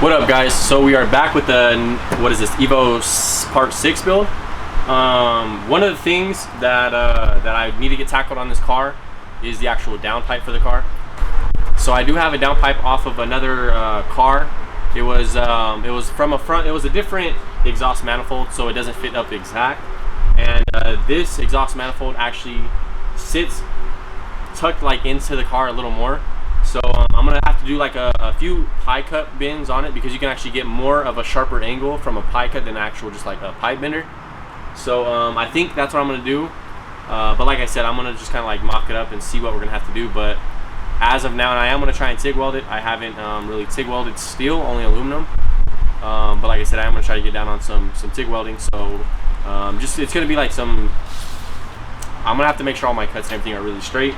What up, guys? So we are back with the, what is this, Evo Part 6 build. One of the things that that I need to get tackled on this car is the actual downpipe for the car. So I do have a downpipe off of another car. It was from a front. It was a different exhaust manifold, so it doesn't fit up exact. And this exhaust manifold actually sits tucked like into the car a little more. So I'm gonna have to do like a few pie cut bends on it, because you can actually get more of a sharper angle from a pie cut than actual just like a pipe bender. So I think that's what I'm gonna do. But like I said, I'm gonna just kind of like mock it up and see what we're gonna have to do. But as of now, and I am gonna try and TIG weld it. I haven't really TIG welded steel, only aluminum. But like I said, I am gonna try to get down on some TIG welding. So just it's gonna be like I'm gonna have to make sure all my cuts and everything are really straight.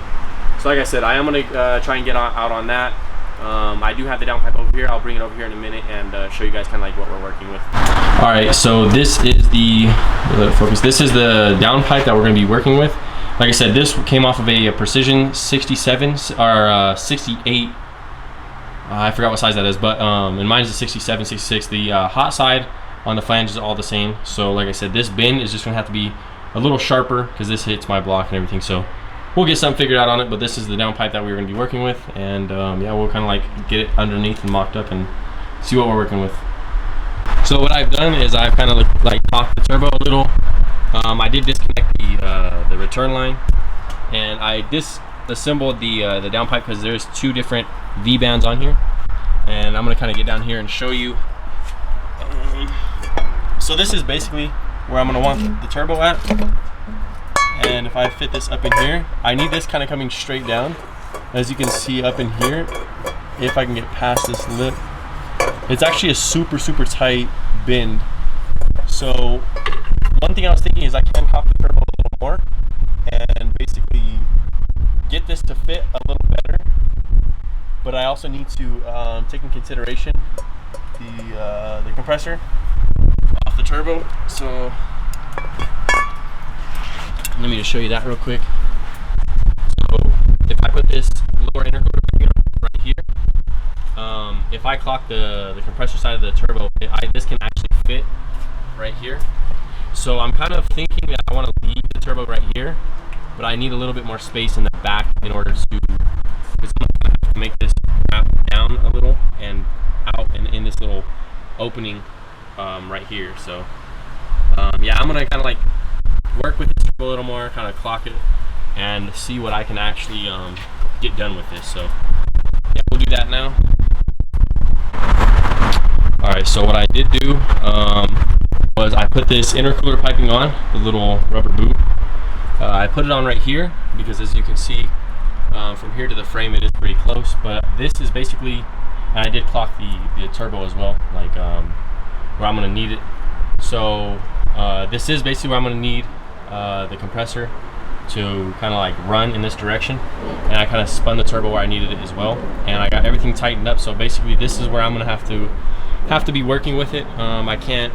So like I said, I am going to try and get out on that. I do have the downpipe over here. I'll bring it over here in a minute and show you guys kind of like what we're working with. All right, so this is the This is the downpipe that we're going to be working with. Like I said, this came off of a Precision 67 or 68. I forgot what size that is, but and mine is a 67, 66. The hot side on the flange is all the same. So like I said, this bend is just going to have to be a little sharper because this hits my block and everything. So we'll get something figured out on it, but this is the downpipe that we're going to be working with, and yeah, we'll kind of like get it underneath and mocked up and see what we're working with. So what I've done is I've kind of like cocked the turbo a little. I did disconnect the return line, and I disassembled the downpipe because there's two different V bands on here, and I'm going to kind of get down here and show you. So this is basically where I'm going to want the turbo at. And if I fit this up in here, I need this kind of coming straight down. As you can see up in here, if I can get past this lip, it's actually a super tight bend. So one thing I was thinking is I can cock the turbo a little more and basically get this to fit a little better. But I also need to take in consideration the compressor off the turbo. So let me just show you that real quick. So if I put this lower intercooler right here, if I clock the compressor side of the turbo, this can actually fit right here. So I'm kind of thinking that I want to leave the turbo right here, but I need a little bit more space in the back in order to, because I'm going to have to make this wrap down a little and out in this little opening right here. So yeah, I'm going to kind of like work with this a little more, kind of clock it and see what I can actually get done with this. So yeah, we'll do that now. Alright, so what I did do was I put this intercooler piping on, the little rubber boot. I put it on right here because, as you can see, from here to the frame it is pretty close, but this is basically, and I did clock the turbo as well, like where I'm going to need it. So this is basically where I'm going to need the compressor to kind of like run in this direction, and I kind of spun the turbo where I needed it as well, and I got everything tightened up. So basically this is where I'm gonna have to be working with it. I can't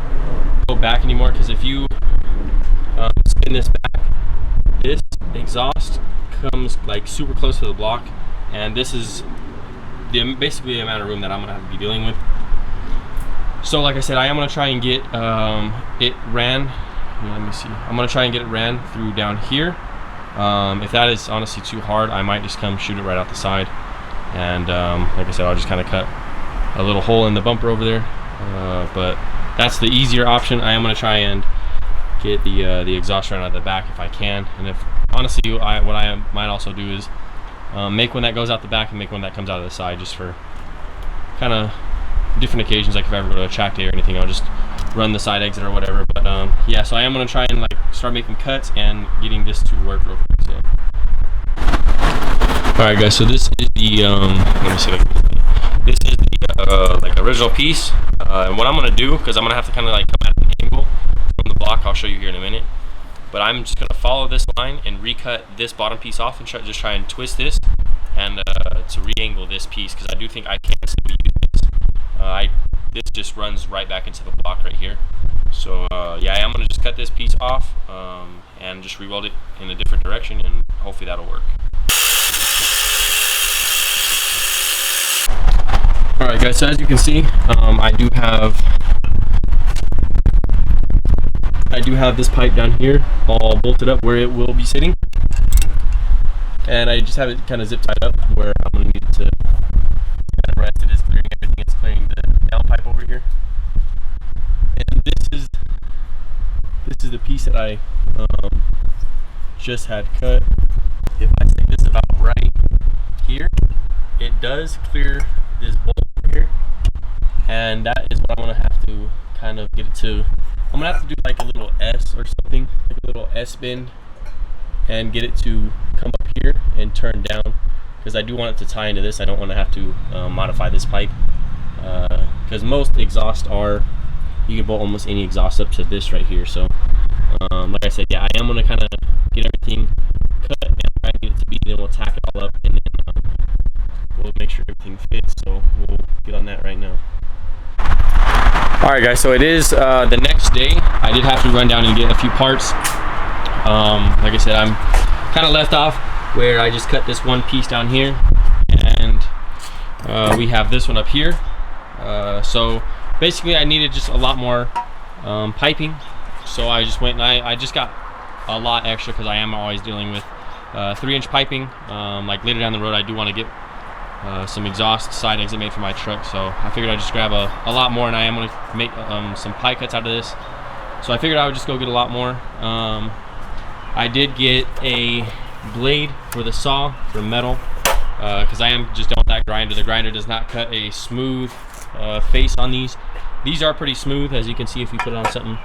go back anymore, because if you spin this back, this exhaust comes like super close to the block, and this is basically the amount of room that I'm gonna have to be dealing with. So like I said, I am gonna try and get it ran. Let me see. I'm gonna try and get it ran through down here. If that is honestly too hard, I might just come shoot it right out the side. And like I said, I'll just kind of cut a little hole in the bumper over there. But that's the easier option. I am gonna try and get the exhaust ran out of the back if I can. And if honestly, what I might also do is make one that goes out the back and make one that comes out of the side, just for kind of different occasions. Like if I ever go to a track day or anything, I'll just run the side exit or whatever. But yeah, so I am going to try and like start making cuts and getting this to work real quick. So alright guys, so this is the let me see this is the like original piece, and what I'm going to do, because I'm going to have to kind of like come at an angle from the block, I'll show you here in a minute, but I'm just going to follow this line and recut this bottom piece off and just try and twist this and to re-angle this piece, because I do think I can still use this. This just runs right back into the block right here. So yeah, I'm gonna just cut this piece off and just re-weld it in a different direction, and hopefully that'll work. Alright guys, so as you can see, I do have this pipe down here all bolted up where it will be sitting, and I just have it kind of zip tied up where I'm going to need it to kind of rest. It is clearing everything. It's clearing the downpipe over here, and this is the piece that I just had cut. If I stick this about right here, it does clear this bolt over here, and that is what I'm going to have to kind of get it to. I'm going to have to do like a little S or something, like a little S bend, and get it to come up here and turn down, because I do want it to tie into this. I don't want to have to modify this pipe, because most exhausts are, you can bolt almost any exhaust up to this right here. So like I said, yeah, I am going to kind of get everything cut and try to get it to be, then we'll tack it all up, and then we'll make sure everything fits. So we'll get on that right now. Alright guys, so it is the next day. I did have to run down and get a few parts. Like I said, I'm kind of left off where I just cut this one piece down here, and we have this one up here. So basically I needed just a lot more piping, so I just went and I just got a lot extra, because I am always dealing with 3-inch piping. Like later down the road I do want to get some exhaust side exit made for my truck, so I figured I'd just grab a lot more, and I am going to make some pie cuts out of this. So I figured I would just go get a lot more. I did get a blade for the saw for metal, because I am just done with that grinder. The grinder does not cut a smooth face on these. These are pretty smooth, as you can see if you put it on something.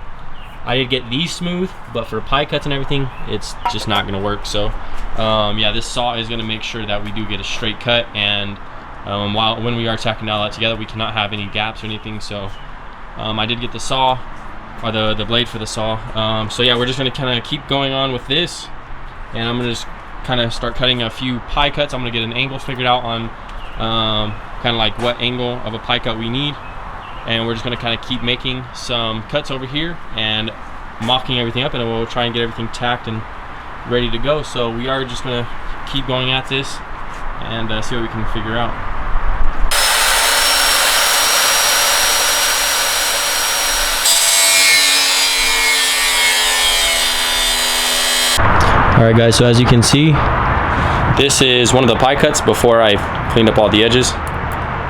I did get these smooth, but for pie cuts and everything, it's just not going to work. So yeah, this saw is going to make sure that we do get a straight cut, and when we are tacking all that together, we cannot have any gaps or anything. So I did get the saw, or the blade for the saw. So yeah, we're just going to kind of keep going on with this, and I'm going to just kind of start cutting a few pie cuts. I'm going to get an angle figured out on kind of like what angle of a pie cut we need. And we're just going to kind of keep making some cuts over here and mocking everything up, and then we'll try and get everything tacked and ready to go. So we are just going to keep going at this and see what we can figure out. Alright guys, so as you can see, this is one of the pie cuts before I cleaned up all the edges.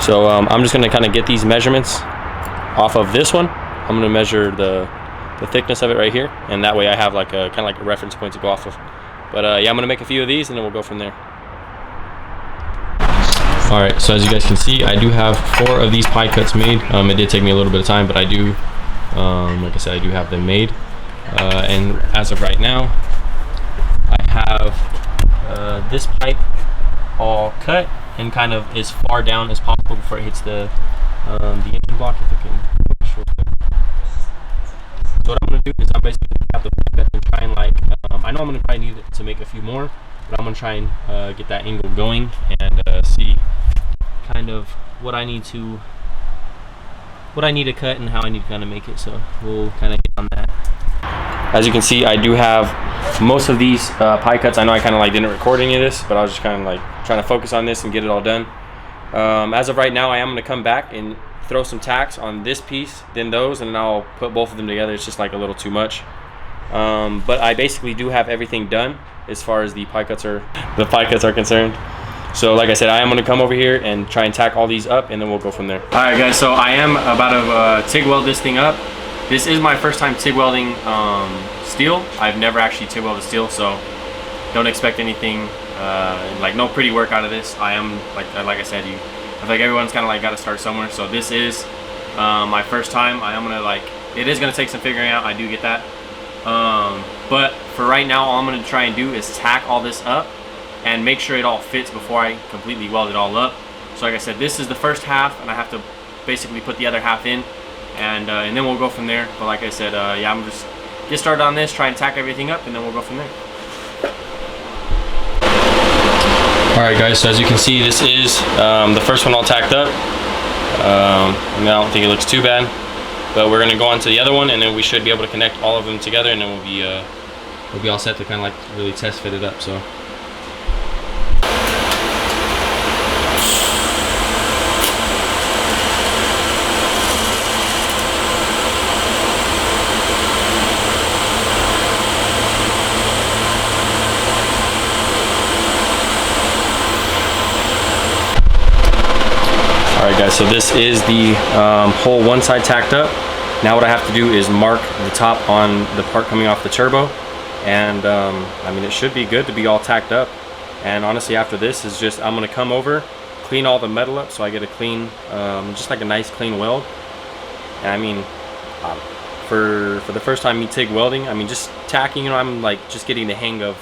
So I'm just going to kind of get these measurements off of this one. I'm going to measure the thickness of it right here, and that way I have like a kind of like a reference point to go off of. But yeah, I'm going to make a few of these, and then we'll go from there. Alright, so as you guys can see, I do have 4 of these pie cuts made. It did take me a little bit of time, but I do, like I said, I do have them made. And as of right now, I have this pipe all cut and kind of as far down as possible before it hits the engine block, if it can show there. So what I'm going to do is I'm basically going to have the pipe cut and try and like, I know I'm going to probably need it to make a few more, but I'm going to try and get that angle going and see kind of what I need to cut and how I need to kind of make it. So we'll kind of get on that. As you can see, I do have most of these pie cuts. I know I kind of like didn't record any of this, but I was just kind of like trying to focus on this and get it all done. As of right now, I am going to come back and throw some tacks on this piece, then those, and then I'll put both of them together. It's just like a little too much. But I basically do have everything done as far as the pie cuts are concerned. So like I said, I am going to come over here and try and tack all these up, and then we'll go from there. Alright guys, so I am about to TIG weld this thing up. This is my first time TIG welding steel. I've never actually TIG welded steel, so don't expect anything like no pretty work out of this. I am like I said, I feel like everyone's kind of like got to start somewhere. So this is my first time. I am gonna it is gonna take some figuring out. I do get that, but for right now, all I'm gonna try and do is tack all this up and make sure it all fits before I completely weld it all up. So like I said, this is the first half, and I have to basically put the other half in, and then we'll go from there. But like I said, yeah, I'm just get started on this, try and tack everything up, and then we'll go from there. Alright guys, so as you can see, this is the first one all tacked up. I don't think it looks too bad, but we're going to go on to the other one, and then we should be able to connect all of them together, and then we'll be all set to kind of like really test fit it up. So guys, so this is the whole one side tacked up. Now what I have to do is mark the top on the part coming off the turbo, and I mean, it should be good to be all tacked up. And honestly, after this is just, I'm gonna come over, clean all the metal up so I get a clean, just like a nice clean weld. And I mean, for the first time me TIG welding, I mean, just tacking, you know, I'm like just getting the hang of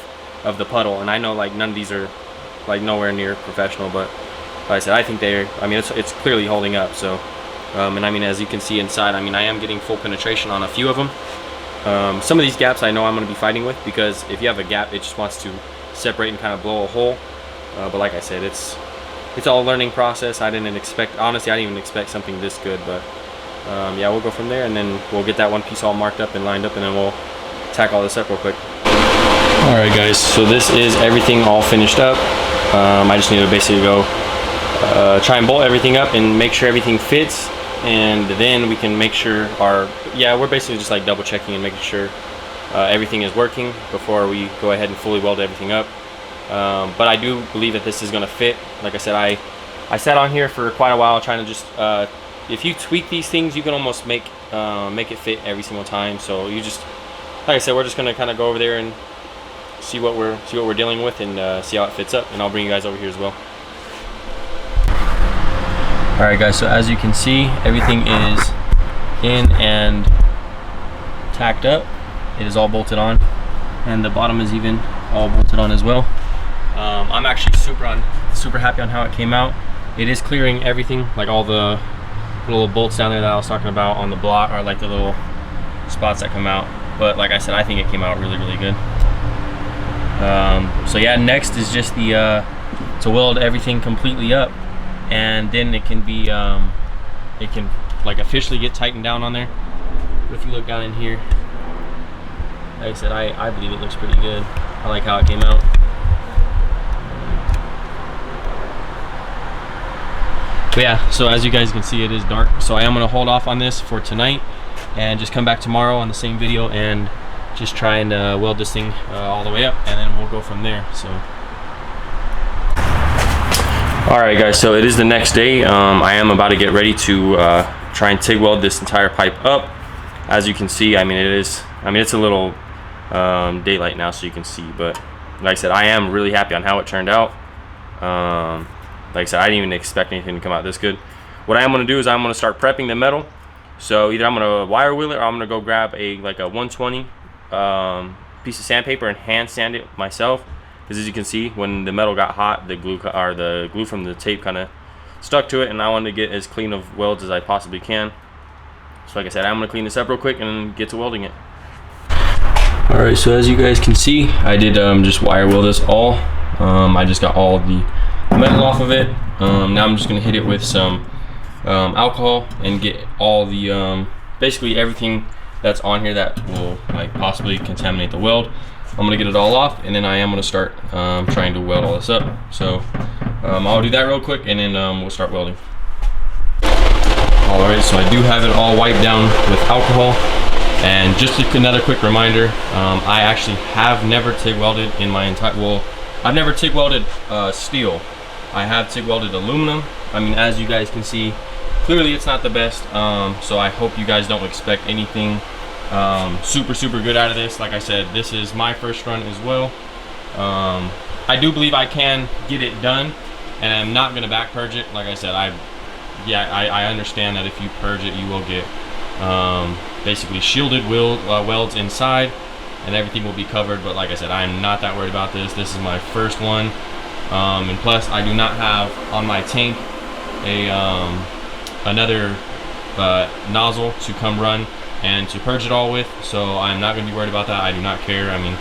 the puddle. And I know like none of these are like nowhere near professional, but like I said, I think I mean, it's clearly holding up. So, and I mean, as you can see inside, I mean, I am getting full penetration on a few of them. Some of these gaps I know I'm going to be fighting with, because if you have a gap, it just wants to separate and kind of blow a hole. But like I said, it's all a learning process. Honestly, I didn't even expect something this good, but yeah, we'll go from there, and then we'll get that one piece all marked up and lined up, and then we'll tack all this up real quick. All right, guys, so this is everything all finished up. I just need to basically go try and bolt everything up and make sure everything fits, and then we can make sure we're basically just like double checking and making sure everything is working before we go ahead and fully weld everything up. But I do believe that this is going to fit. Like I said, I sat on here for quite a while trying to just if you tweak these things, you can almost make it fit every single time. So you just, like I said, we're just going to kind of go over there and see what we're dealing with, and see how it fits up, and I'll bring you guys over here as well. Alright guys, so as you can see, everything is in and tacked up. It is all bolted on, and the bottom is even all bolted on as well. I'm actually super happy on how it came out. It is clearing everything, like all the little bolts down there that I was talking about on the block, or like the little spots that come out. But like I said, I think it came out really good. So yeah, next is just to weld everything completely up, and then it can be it can like officially get tightened down on there. But if you look down in here, like I said, I believe it looks pretty good. I like how it came out. But yeah, so as you guys can see, it is dark, so I am going to hold off on this for tonight and just come back tomorrow on the same video and just try and weld this thing all the way up, and then we'll go from there. So alright guys, so it is the next day. I am about to get ready to try and TIG weld this entire pipe up. As you can see, I mean, it's a little daylight now, so you can see, but like I said, I am really happy on how it turned out. Like I said, I didn't even expect anything to come out this good. What I am going to do is I'm going to start prepping the metal. So either I'm going to wire wheel it, or I'm going to go grab a 120 piece of sandpaper and hand sand it myself. Because as you can see, when the metal got hot, the glue from the tape kind of stuck to it, and I wanted to get as clean of welds as I possibly can. So like I said, I'm going to clean this up real quick and get to welding it. Alright, so as you guys can see, I did just wire wheel this all. I just got all the metal off of it. Now I'm just going to hit it with some alcohol and get all the basically everything that's on here that will like possibly contaminate the weld. I'm going to get it all off, and then I am going to start trying to weld all this up. So I'll do that real quick, and then we'll start welding. Alright, so I do have it all wiped down with alcohol. And just another quick reminder, I actually have never TIG welded in my entire, well, I've never TIG welded steel. I have TIG welded aluminum. I mean, as you guys can see, clearly it's not the best. So I hope you guys don't expect anything super good out of this. Like I said, this is my first run as well. I do believe I can get it done, and I'm not gonna back purge it. Like I said, I understand that if you purge it, you will get basically shielded welds inside, and everything will be covered. But like I said, I'm not that worried about this. This is my first one, and plus I do not have on my tank a another nozzle to come run and to purge it all with, so I'm not going to be worried about that. I do not care. I mean,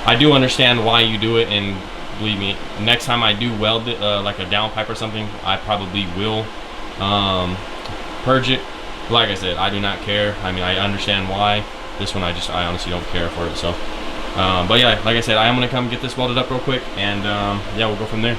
I do understand why you do it, and believe me, next time I do weld it like a downpipe or something, I probably will purge it. Like I said, I do not care. I mean, I understand why. This one, I honestly don't care for it. So but yeah, like I said, I am going to come get this welded up real quick, and yeah, we'll go from there.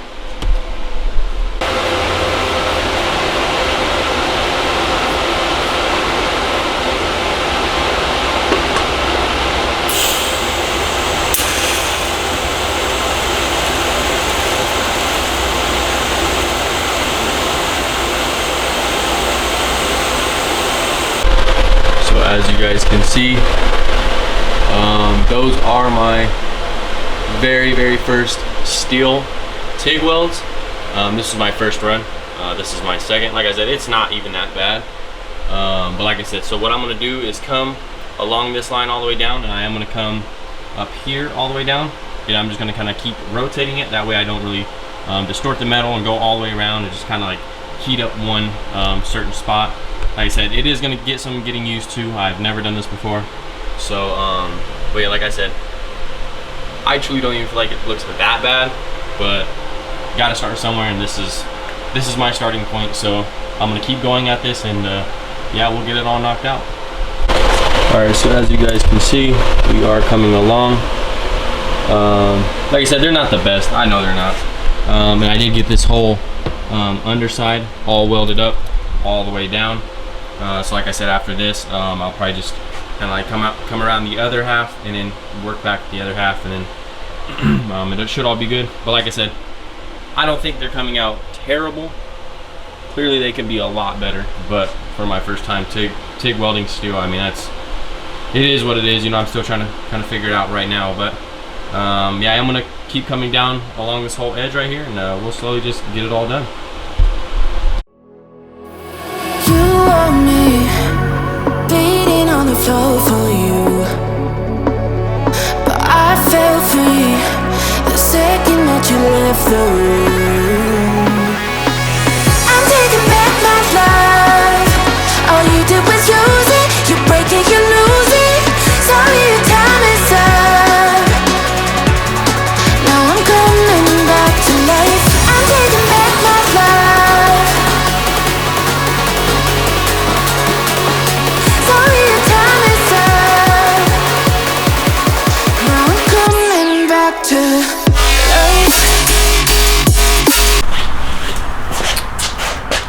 as you guys can see, those are my very first steel TIG welds. This is my first run. This is my second. Like I said, it's not even that bad. But like I said, so what I'm gonna do is come along this line all the way down, and I am gonna come up here all the way down. And I'm just gonna kind of keep rotating it. That way I don't really distort the metal and go all the way around, and just kind of like heat up one certain spot. Like I said, it is gonna get some getting used to. I've never done this before. So, but yeah, like I said, I truly don't even feel like it looks that bad, but gotta start somewhere, and this is my starting point. So I'm gonna keep going at this, and yeah, we'll get it all knocked out. All right, so as you guys can see, we are coming along. Like I said, they're not the best. I know they're not. And I did get this whole underside all welded up all the way down. So like I said, after this, I'll probably just kind of like come around the other half, and then work back the other half, and then it should all be good. But like I said, I don't think they're coming out terrible. Clearly they can be a lot better, but for my first time TIG welding steel, I mean, it is what it is. You know, I'm still trying to kind of figure it out right now, but yeah, I'm gonna keep coming down along this whole edge right here, and we'll slowly just get it all done. You want me beating on the floor for you, but I felt free the second that you left the room. I'm taking back my life. All you did was use it. You break it, you lose it. Sorry, your time is up. Now I'm coming back to life. I'm taking back my life. Sorry, your time is up. Now I'm coming back to life.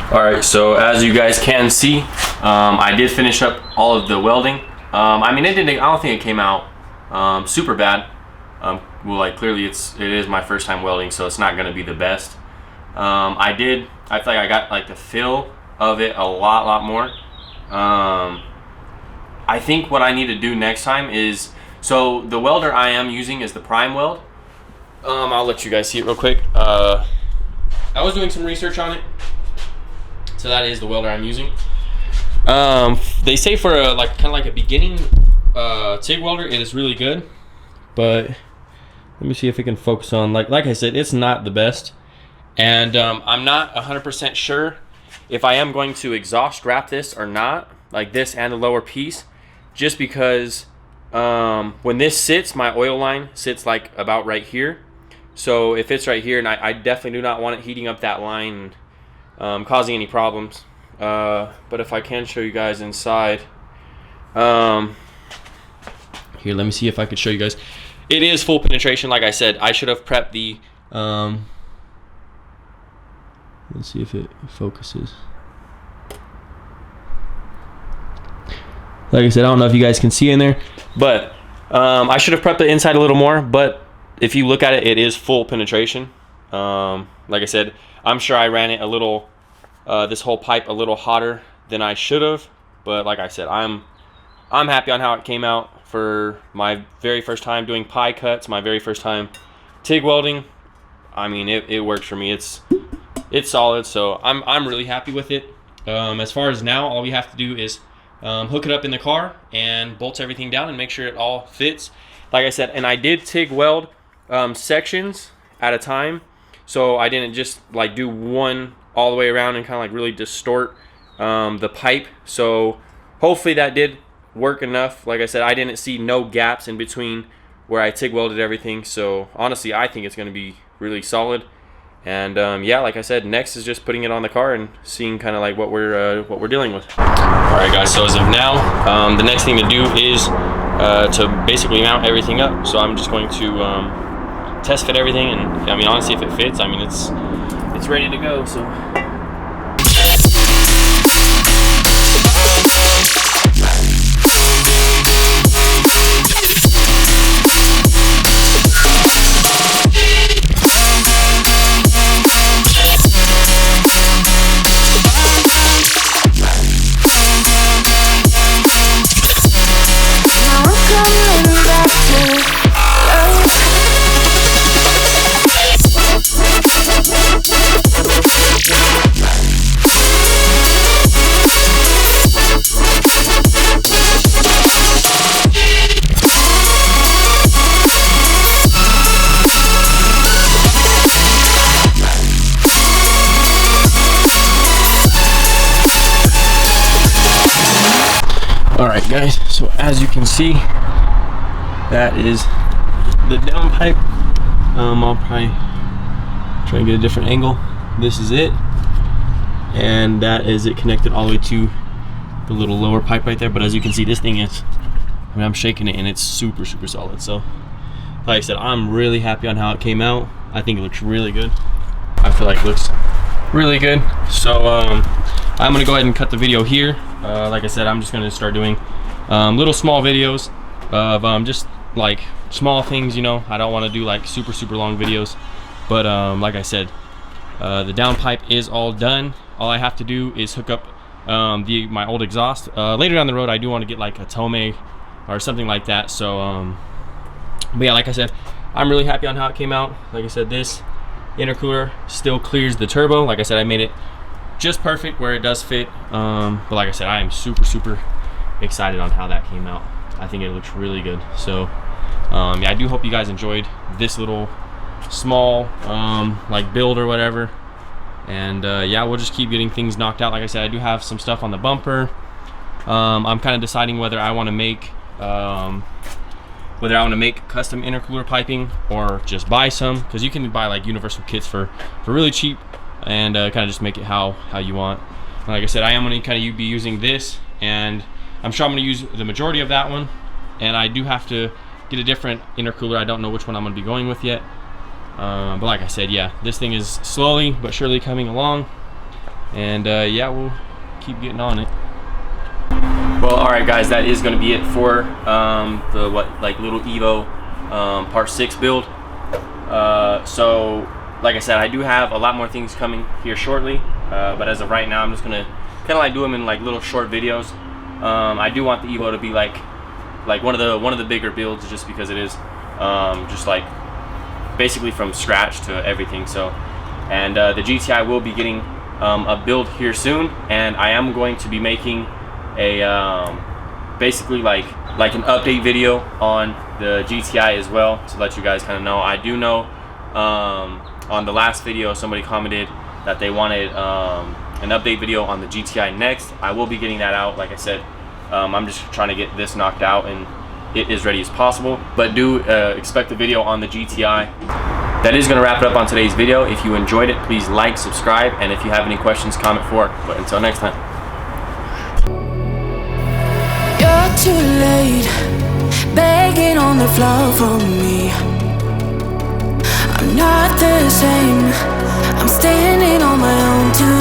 All right, so as you guys can see, I did finish up all of the welding. I mean, I don't think it came out super bad. Well, like clearly it is my first time welding, so it's not gonna be the best. I feel like I got like the feel of it a lot more. I think what I need to do next time is, so the welder I am using is the prime weld. I'll let you guys see it real quick. I was doing some research on it. So that is the welder I'm using. They say for a kind of like a beginning TIG welder, it is really good. But let me see if we can focus on, like I said, it's not the best. And I'm not 100% sure if I am going to exhaust wrap this or not, like this and the lower piece, just because when this sits, my oil line sits like about right here. So if it's right here, and I definitely do not want it heating up that line and causing any problems. But if I can show you guys inside, here, let me see if I could show you guys. It is full penetration. Like I said, I should have prepped the let's see if it focuses. Like I said, I don't know if you guys can see in there, but I should have prepped the inside a little more. But if you look at it, it is full penetration. Like I said, I'm sure I ran it a little, this whole pipe a little hotter than I should have. But like I said, I'm happy on how it came out for my very first time doing pie cuts, my very first time TIG welding. I mean, it works for me. It's solid, so I'm really happy with it. As far as now, all we have to do is hook it up in the car and bolt everything down and make sure it all fits. Like I said, and I did TIG weld sections at a time, so I didn't just like do one all the way around and kind of like really distort the pipe. So hopefully that did work enough. Like I said, I didn't see no gaps in between where I TIG welded everything. So honestly, I think it's going to be really solid. And yeah, like I said, next is just putting it on the car and seeing kind of like what we're dealing with. All right, guys. So as of now, the next thing to do is to basically mount everything up. So I'm just going to test fit everything, and I mean, honestly, if it fits, I mean, it's ready to go. So. All right, guys. So as you can see, that is the downpipe. I'll probably try and get a different angle. This is it, and that is it connected all the way to the little lower pipe right there. But as you can see, this thing is, I mean, I'm shaking it and it's super solid. So like I said, I'm really happy on how it came out. I think it looks really good. I feel like it looks really good. So I'm gonna go ahead and cut the video here. Like I said, I'm just gonna start doing little small videos of just like small things, you know. I don't want to do like super long videos, but like I said, the downpipe is all done. All I have to do is hook up my old exhaust. Later down the road, I do want to get like a Tome or something like that. So but yeah, like I said, I'm really happy on how it came out. Like I said, this intercooler still clears the turbo. Like I said, I made it just perfect where it does fit. But like I said, I am super excited on how that came out. I think it looks really good. So yeah, I do hope you guys enjoyed this little small like build or whatever. And yeah, we'll just keep getting things knocked out. Like I said, I do have some stuff on the bumper. I'm kind of deciding whether I want to make custom intercooler piping or just buy some, because you can buy like universal kits for really cheap, and kind of just make it how you want. And like I said, I am going to kind of be using this, and I'm sure I'm going to use the majority of that one. And I do have to get a different intercooler. I don't know which one I'm going to be going with yet. But like I said, yeah, this thing is slowly but surely coming along, and yeah, we'll keep getting on it. Well, all right, guys, that is going to be it for the little Evo Part 6 build. So, like I said, I do have a lot more things coming here shortly, but as of right now, I'm just gonna kind of like do them in like little short videos. I do want the Evo to be like one of the bigger builds, just because it is just like basically from scratch to everything. So, and the GTI will be getting a build here soon, and I am going to be making a basically like an update video on the GTI as well, to let you guys kind of know. I do know on the last video somebody commented that they wanted an update video on the GTI next. I will be getting that out. Like I said, I'm just trying to get this knocked out and it is ready as possible, but do expect a video on the GTI. That is going to wrap it up on today's video. If you enjoyed it, please like, subscribe, and if you have any questions, comment for it. But until next time. You're too late, begging on the floor for me. I'm not the same, I'm standing on my own too.